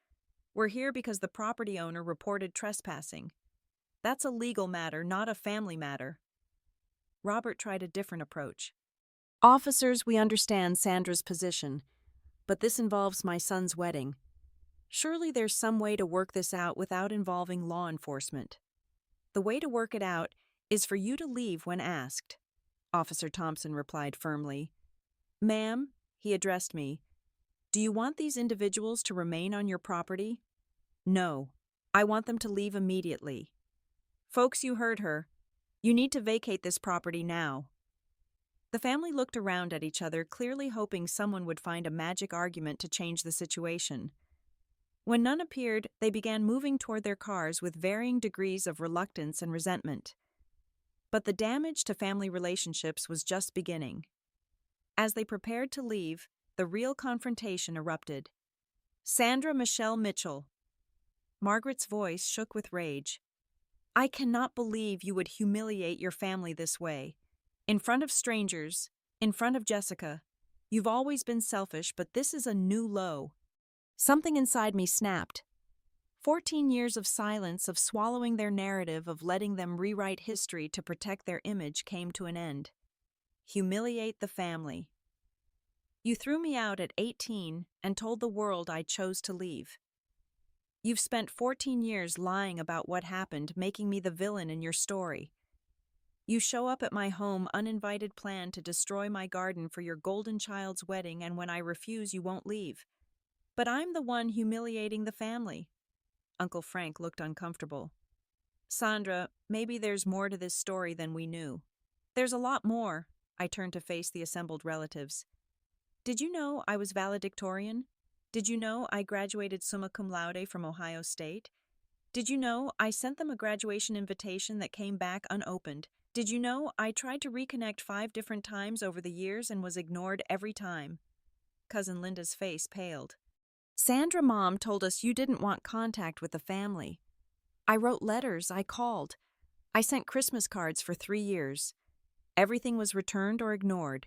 We're here because the property owner reported trespassing. That's a legal matter, not a family matter." Robert tried a different approach. "Officers, we understand Sandra's position, but this involves my son's wedding. Surely there's some way to work this out without involving law enforcement. The way to work it out is for you to leave when asked." Officer Thompson replied firmly. Ma'am, he addressed me, do you want these individuals to remain on your property? No, I want them to leave immediately. Folks, you heard her. You need to vacate this property now. The family looked around at each other, clearly hoping someone would find a magic argument to change the situation. When none appeared, they began moving toward their cars with varying degrees of reluctance and resentment. But the damage to family relationships was just beginning. As they prepared to leave, the real confrontation erupted. Sandra Michelle Mitchell. Margaret's voice shook with rage. I cannot believe you would humiliate your family this way. In front of strangers, in front of Jessica. You've always been selfish, but this is a new low. Something inside me snapped. 14 years of silence, of swallowing their narrative, of letting them rewrite history to protect their image came to an end. Humiliate the family. You threw me out at 18 and told the world I chose to leave. You've spent 14 years lying about what happened, making me the villain in your story. You show up at my home uninvited, plan to destroy my garden for your golden child's wedding, and when I refuse, you won't leave. But I'm the one humiliating the family. Uncle Frank looked uncomfortable. Sandra, maybe there's more to this story than we knew. There's a lot more. I turned to face the assembled relatives. Did you know I was valedictorian? Did you know I graduated summa cum laude from Ohio State? Did you know I sent them a graduation invitation that came back unopened? Did you know I tried to reconnect 5 different times over the years and was ignored every time? Cousin Linda's face paled. Sandra, Mom told us you didn't want contact with the family. I wrote letters, I called. I sent Christmas cards for 3 years. Everything was returned or ignored.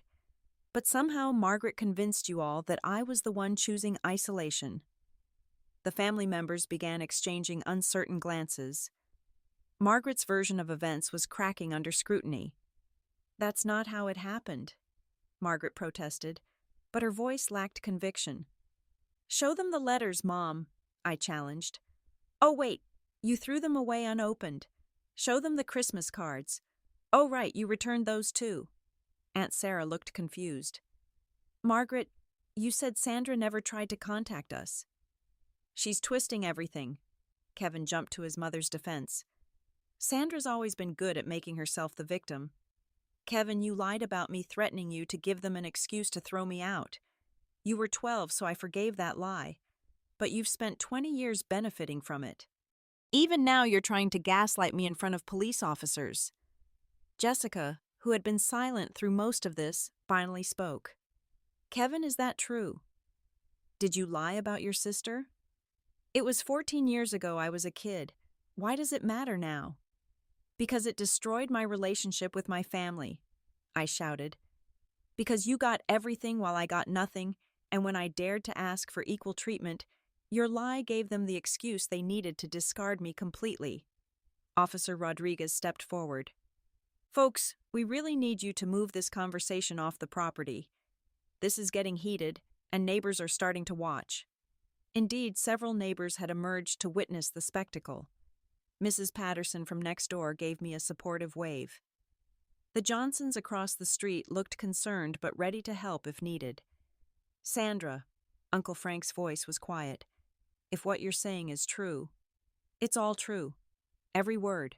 But somehow Margaret convinced you all that I was the one choosing isolation. The family members began exchanging uncertain glances. Margaret's version of events was cracking under scrutiny. That's not how it happened, Margaret protested, but her voice lacked conviction. Show them the letters, Mom, I challenged. Oh, wait, you threw them away unopened. Show them the Christmas cards. Oh, right, you returned those too. Aunt Sarah looked confused. Margaret, you said Sandra never tried to contact us. She's twisting everything. Kevin jumped to his mother's defense. Sandra's always been good at making herself the victim. Kevin, you lied about me threatening you to give them an excuse to throw me out. You were 12, so I forgave that lie. But you've spent 20 years benefiting from it. Even now you're trying to gaslight me in front of police officers. Jessica, who had been silent through most of this, finally spoke. Kevin, is that true? Did you lie about your sister? It was 14 years ago. I was a kid. Why does it matter now? Because it destroyed my relationship with my family, I shouted. Because you got everything while I got nothing, and when I dared to ask for equal treatment, your lie gave them the excuse they needed to discard me completely. Officer Rodriguez stepped forward. Folks, we really need you to move this conversation off the property. This is getting heated, and neighbors are starting to watch. Indeed, several neighbors had emerged to witness the spectacle. Mrs. Patterson from next door gave me a supportive wave. The Johnsons across the street looked concerned but ready to help if needed. Sandra, Uncle Frank's voice was quiet. If what you're saying is true, it's all true. Every word.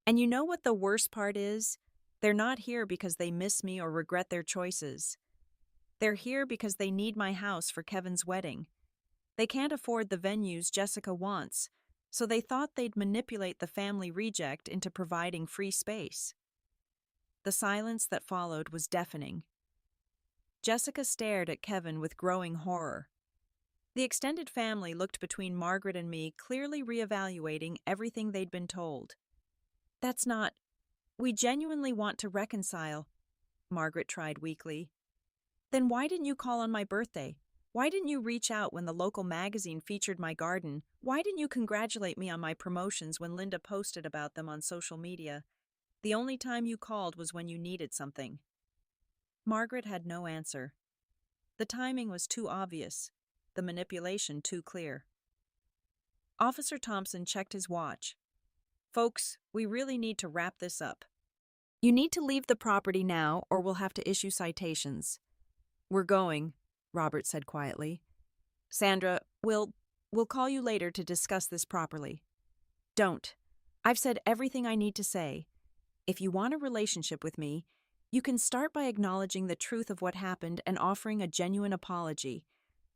And you know what the worst part is? They're not here because they miss me or regret their choices. They're here because they need my house for Kevin's wedding. They can't afford the venues Jessica wants, so they thought they'd manipulate the family reject into providing free space. The silence that followed was deafening. Jessica stared at Kevin with growing horror. The extended family looked between Margaret and me, clearly reevaluating everything they'd been told. That's not... We genuinely want to reconcile, Margaret tried weakly. Then why didn't you call on my birthday? Why didn't you reach out when the local magazine featured my garden? Why didn't you congratulate me on my promotions when Linda posted about them on social media? The only time you called was when you needed something. Margaret had no answer. The timing was too obvious, the manipulation too clear. Officer Thompson checked his watch. Folks, we really need to wrap this up. You need to leave the property now or we'll have to issue citations. We're going, Robert said quietly. Sandra, we'll call you later to discuss this properly. Don't. I've said everything I need to say. If you want a relationship with me, you can start by acknowledging the truth of what happened and offering a genuine apology,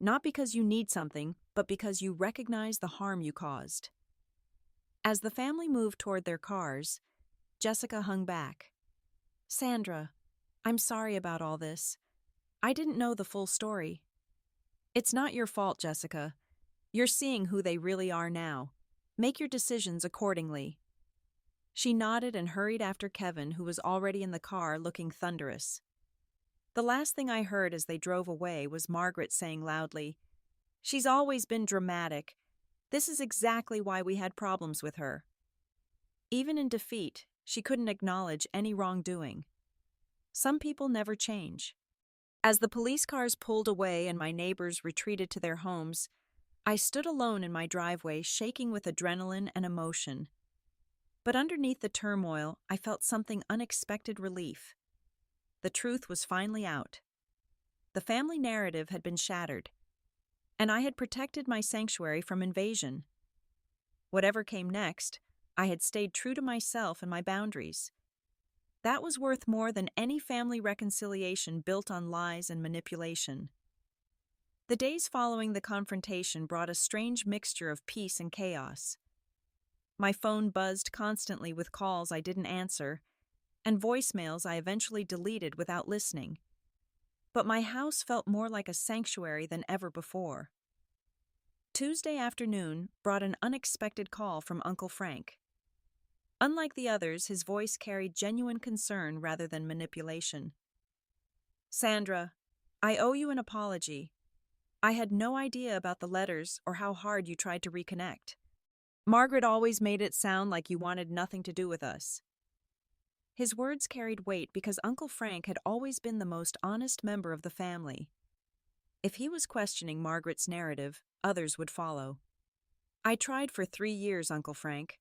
not because you need something, but because you recognize the harm you caused. As the family moved toward their cars, Jessica hung back. Sandra, I'm sorry about all this. I didn't know the full story. It's not your fault, Jessica. You're seeing who they really are now. Make your decisions accordingly. She nodded and hurried after Kevin, who was already in the car looking thunderous. The last thing I heard as they drove away was Margaret saying loudly, "She's always been dramatic. This is exactly why we had problems with her." Even in defeat, she couldn't acknowledge any wrongdoing. Some people never change. As the police cars pulled away and my neighbors retreated to their homes, I stood alone in my driveway, shaking with adrenaline and emotion. But underneath the turmoil, I felt something unexpected relief. The truth was finally out. The family narrative had been shattered, and I had protected my sanctuary from invasion. Whatever came next, I had stayed true to myself and my boundaries. That was worth more than any family reconciliation built on lies and manipulation. The days following the confrontation brought a strange mixture of peace and chaos. My phone buzzed constantly with calls I didn't answer, and voicemails I eventually deleted without listening. But my house felt more like a sanctuary than ever before. Tuesday afternoon brought an unexpected call from Uncle Frank. Unlike the others, his voice carried genuine concern rather than manipulation. Sandra, I owe you an apology. I had no idea about the letters or how hard you tried to reconnect. Margaret always made it sound like you wanted nothing to do with us. His words carried weight because Uncle Frank had always been the most honest member of the family. If he was questioning Margaret's narrative, others would follow. I tried for 3 years, Uncle Frank.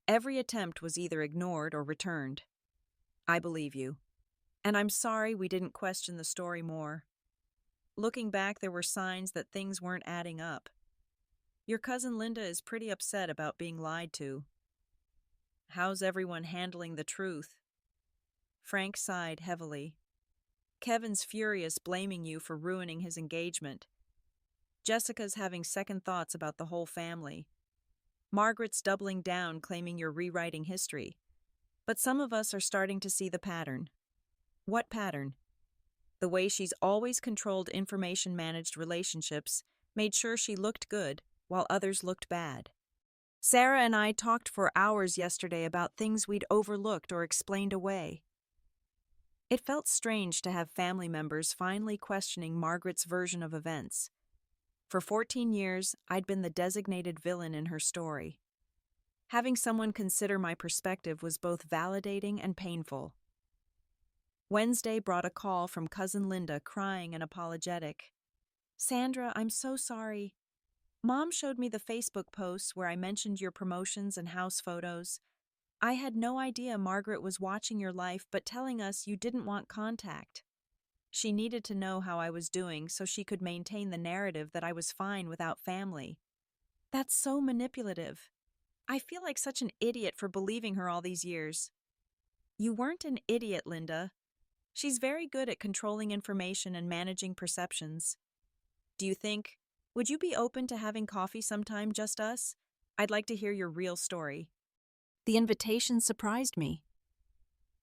Every attempt was either ignored or returned. I believe you. And I'm sorry we didn't question the story more. Looking back, there were signs that things weren't adding up. Your cousin Linda is pretty upset about being lied to. How's everyone handling the truth? Frank sighed heavily. Kevin's furious, blaming you for ruining his engagement. Jessica's having second thoughts about the whole family. Margaret's doubling down, claiming you're rewriting history. But some of us are starting to see the pattern. What pattern? The way she's always controlled information-managed relationships, made sure she looked good, while others looked bad. Sarah and I talked for hours yesterday about things we'd overlooked or explained away. It felt strange to have family members finally questioning Margaret's version of events. For 14 years, I'd been the designated villain in her story. Having someone consider my perspective was both validating and painful. Wednesday brought a call from cousin Linda, crying and apologetic. Sandra, I'm so sorry. Mom showed me the Facebook posts where I mentioned your promotions and house photos. I had no idea Margaret was watching your life but telling us you didn't want contact. She needed to know how I was doing so she could maintain the narrative that I was fine without family. That's so manipulative. I feel like such an idiot for believing her all these years. You weren't an idiot, Linda. She's very good at controlling information and managing perceptions. Would you be open to having coffee sometime, just us? I'd like to hear your real story. The invitation surprised me.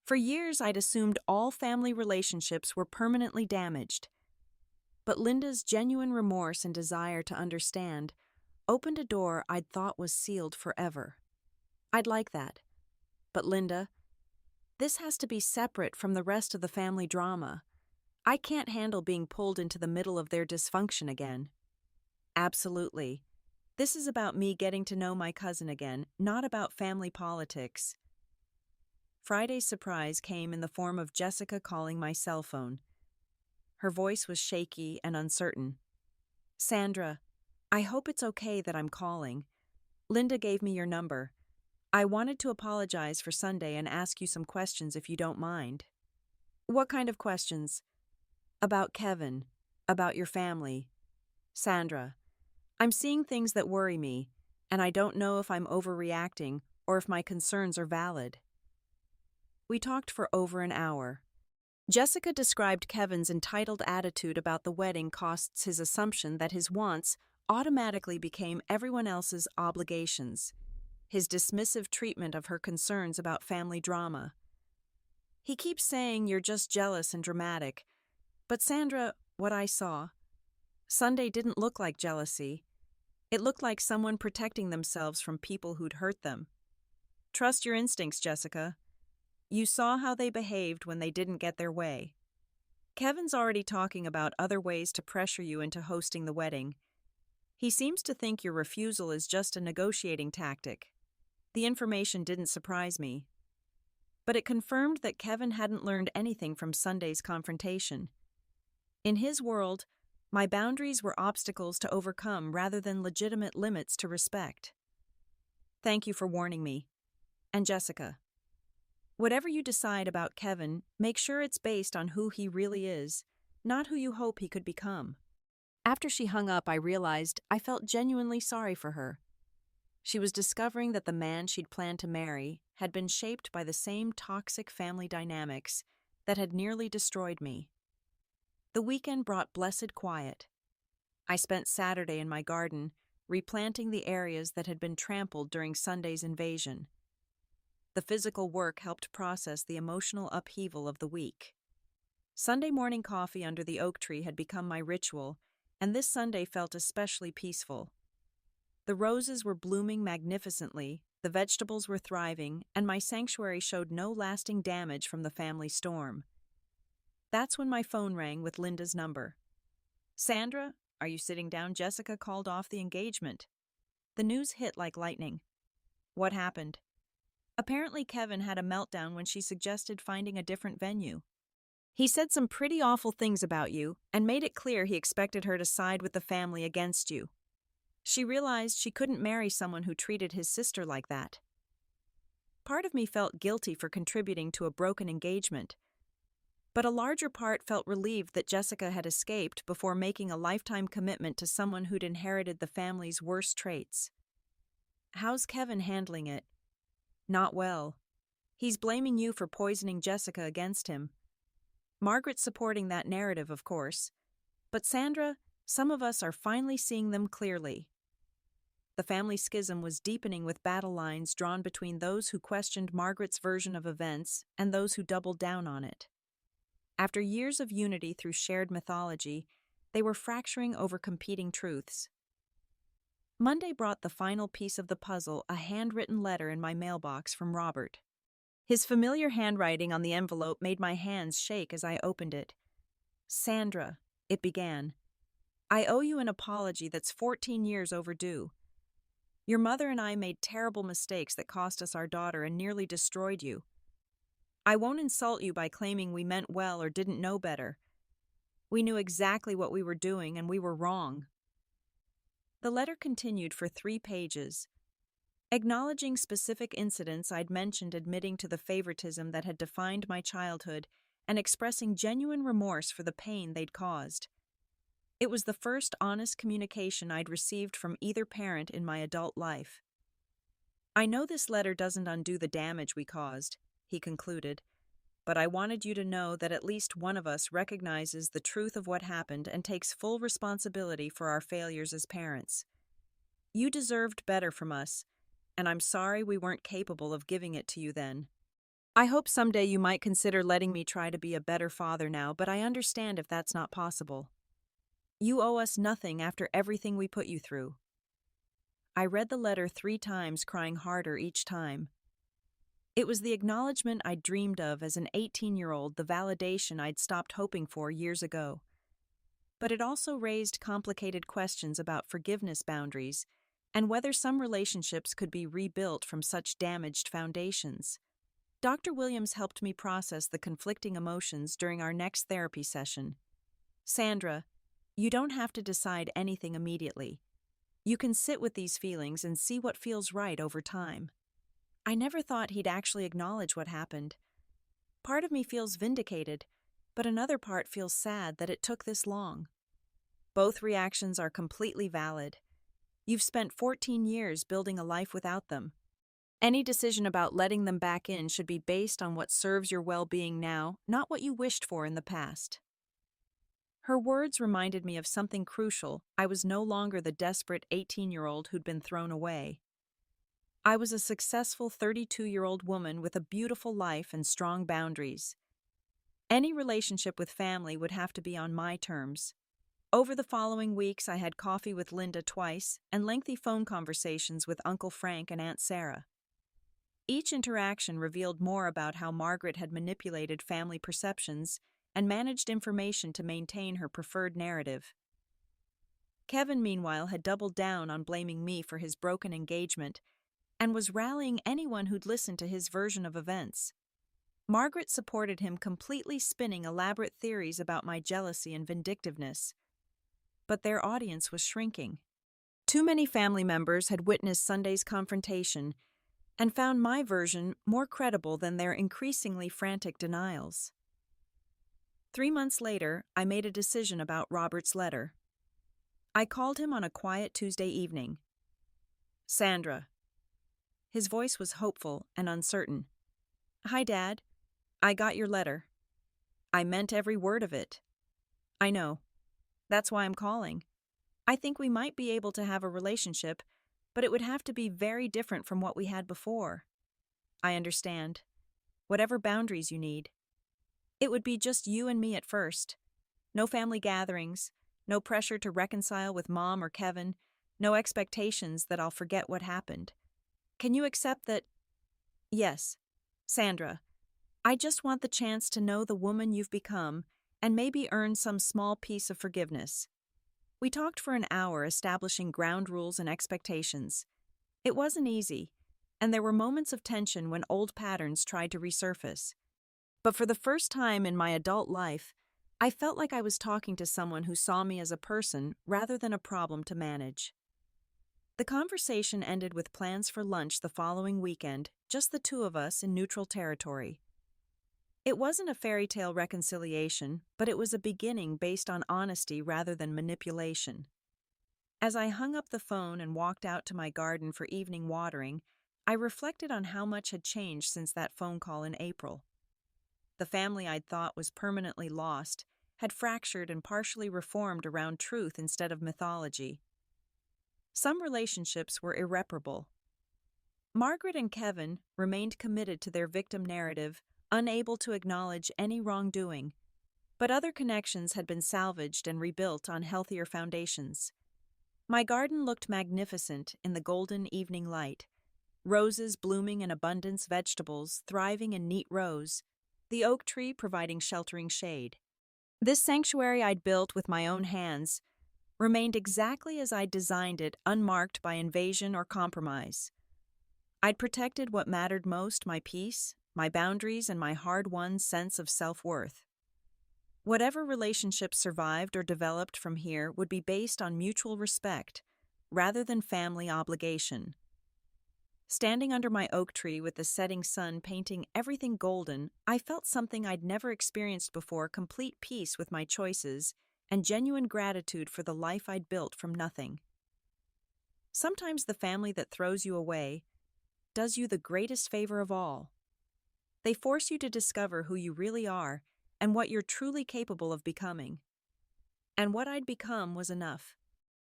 For years, I'd assumed all family relationships were permanently damaged. But Linda's genuine remorse and desire to understand opened a door I'd thought was sealed forever. I'd like that. But Linda, this has to be separate from the rest of the family drama. I can't handle being pulled into the middle of their dysfunction again. Absolutely. This is about me getting to know my cousin again, not about family politics. Friday's surprise came in the form of Jessica calling my cell phone. Her voice was shaky and uncertain. Sandra, I hope it's okay that I'm calling. Linda gave me your number. I wanted to apologize for Sunday and ask you some questions if you don't mind. What kind of questions? About Kevin, about your family. Sandra, I'm seeing things that worry me, and I don't know if I'm overreacting or if my concerns are valid. We talked for over an hour. Jessica described Kevin's entitled attitude about the wedding costs his assumption that his wants automatically became everyone else's obligations, his dismissive treatment of her concerns about family drama. He keeps saying you're just jealous and dramatic, but Sandra, what I saw, Sunday didn't look like jealousy. It looked like someone protecting themselves from people who'd hurt them. Trust your instincts, Jessica. You saw how they behaved when they didn't get their way. Kevin's already talking about other ways to pressure you into hosting the wedding. He seems to think your refusal is just a negotiating tactic. The information didn't surprise me. But it confirmed that Kevin hadn't learned anything from Sunday's confrontation. In his world, my boundaries were obstacles to overcome rather than legitimate limits to respect. Thank you for warning me. And Jessica, whatever you decide about Kevin, make sure it's based on who he really is, not who you hope he could become. After she hung up, I realized I felt genuinely sorry for her. She was discovering that the man she'd planned to marry had been shaped by the same toxic family dynamics that had nearly destroyed me. The weekend brought blessed quiet. I spent Saturday in my garden, replanting the areas that had been trampled during Sunday's invasion. The physical work helped process the emotional upheaval of the week. Sunday morning coffee under the oak tree had become my ritual, and this Sunday felt especially peaceful. The roses were blooming magnificently, the vegetables were thriving, and my sanctuary showed no lasting damage from the family storm. That's when my phone rang with Linda's number. Sandra, are you sitting down? Jessica called off the engagement. The news hit like lightning. What happened? Apparently Kevin had a meltdown when she suggested finding a different venue. He said some pretty awful things about you and made it clear he expected her to side with the family against you. She realized she couldn't marry someone who treated his sister like that. Part of me felt guilty for contributing to a broken engagement, but a larger part felt relieved that Jessica had escaped before making a lifetime commitment to someone who'd inherited the family's worst traits. How's Kevin handling it? Not well. He's blaming you for poisoning Jessica against him. Margaret's supporting that narrative, of course. But Sandra, some of us are finally seeing them clearly. The family schism was deepening with battle lines drawn between those who questioned Margaret's version of events and those who doubled down on it. After years of unity through shared mythology, they were fracturing over competing truths. Monday brought the final piece of the puzzle, a handwritten letter in my mailbox from Robert. His familiar handwriting on the envelope made my hands shake as I opened it. Sandra, it began, I owe you an apology that's 14 years overdue. Your mother and I made terrible mistakes that cost us our daughter and nearly destroyed you. I won't insult you by claiming we meant well or didn't know better. We knew exactly what we were doing and we were wrong. The letter continued for 3 pages, acknowledging specific incidents I'd mentioned, admitting to the favoritism that had defined my childhood, and expressing genuine remorse for the pain they'd caused. It was the first honest communication I'd received from either parent in my adult life. I know this letter doesn't undo the damage we caused, he concluded, but I wanted you to know that at least one of us recognizes the truth of what happened and takes full responsibility for our failures as parents. You deserved better from us, and I'm sorry we weren't capable of giving it to you then. I hope someday you might consider letting me try to be a better father now, but I understand if that's not possible. You owe us nothing after everything we put you through. I read the letter 3 times, crying harder each time. It was the acknowledgement I'd dreamed of as an 18-year-old, the validation I'd stopped hoping for years ago. But it also raised complicated questions about forgiveness boundaries and whether some relationships could be rebuilt from such damaged foundations. Dr. Williams helped me process the conflicting emotions during our next therapy session. Sandra, you don't have to decide anything immediately. You can sit with these feelings and see what feels right over time. I never thought he'd actually acknowledge what happened. Part of me feels vindicated, but another part feels sad that it took this long. Both reactions are completely valid. You've spent 14 years building a life without them. Any decision about letting them back in should be based on what serves your well-being now, not what you wished for in the past. Her words reminded me of something crucial. I was no longer the desperate 18-year-old who'd been thrown away. I was a successful 32-year-old woman with a beautiful life and strong boundaries. Any relationship with family would have to be on my terms. Over the following weeks, I had coffee with Linda twice and lengthy phone conversations with Uncle Frank and Aunt Sarah. Each interaction revealed more about how Margaret had manipulated family perceptions and managed information to maintain her preferred narrative. Kevin, meanwhile, had doubled down on blaming me for his broken engagement and was rallying anyone who'd listened to his version of events. Margaret supported him, completely spinning elaborate theories about my jealousy and vindictiveness. But their audience was shrinking. Too many family members had witnessed Sunday's confrontation and found my version more credible than their increasingly frantic denials. 3 months later, I made a decision about Robert's letter. I called him on a quiet Tuesday evening. "Sandra." His voice was hopeful and uncertain. "Hi, Dad. I got your letter. I meant every word of it." "I know. That's why I'm calling. I think we might be able to have a relationship, but it would have to be very different from what we had before." "I understand. Whatever boundaries you need. It would be just you and me at first. No family gatherings, no pressure to reconcile with Mom or Kevin, no expectations that I'll forget what happened. Can you accept that?" "Yes, Sandra. I just want the chance to know the woman you've become and maybe earn some small piece of forgiveness." We talked for an hour, establishing ground rules and expectations. It wasn't easy, and there were moments of tension when old patterns tried to resurface. But for the first time in my adult life, I felt like I was talking to someone who saw me as a person rather than a problem to manage. The conversation ended with plans for lunch the following weekend, just the two of us in neutral territory. It wasn't a fairy tale reconciliation, but it was a beginning based on honesty rather than manipulation. As I hung up the phone and walked out to my garden for evening watering, I reflected on how much had changed since that phone call in April. The family I'd thought was permanently lost had fractured and partially reformed around truth instead of mythology. Some relationships were irreparable. Margaret and Kevin remained committed to their victim narrative, unable to acknowledge any wrongdoing, but other connections had been salvaged and rebuilt on healthier foundations. My garden looked magnificent in the golden evening light, roses blooming in abundance, vegetables thriving in neat rows, the oak tree providing sheltering shade. This sanctuary I'd built with my own hands remained exactly as I'd designed it, unmarked by invasion or compromise. I'd protected what mattered most: my peace, my boundaries, and my hard-won sense of self-worth. Whatever relationships survived or developed from here would be based on mutual respect, rather than family obligation. Standing under my oak tree with the setting sun painting everything golden, I felt something I'd never experienced before: complete peace with my choices and genuine gratitude for the life I'd built from nothing. Sometimes the family that throws you away does you the greatest favor of all. They force you to discover who you really are and what you're truly capable of becoming. And what I'd become was enough.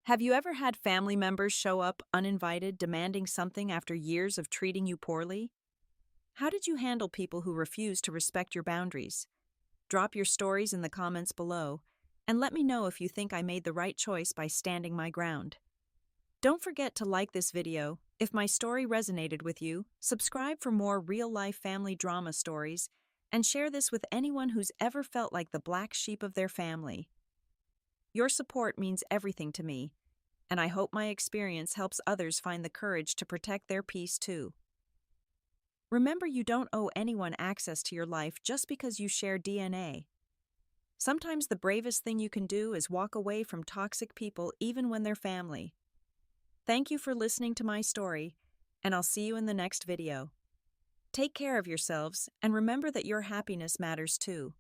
Have you ever had family members show up uninvited, demanding something after years of treating you poorly? How did you handle people who refuse to respect your boundaries? Drop your stories in the comments below, and let me know if you think I made the right choice by standing my ground. Don't forget to like this video. If my story resonated with you, subscribe for more real-life family drama stories, and share this with anyone who's ever felt like the black sheep of their family. Your support means everything to me, and I hope my experience helps others find the courage to protect their peace too. Remember, you don't owe anyone access to your life just because you share DNA. Sometimes the bravest thing you can do is walk away from toxic people even when they're family. Thank you for listening to my story, and I'll see you in the next video. Take care of yourselves and remember that your happiness matters too.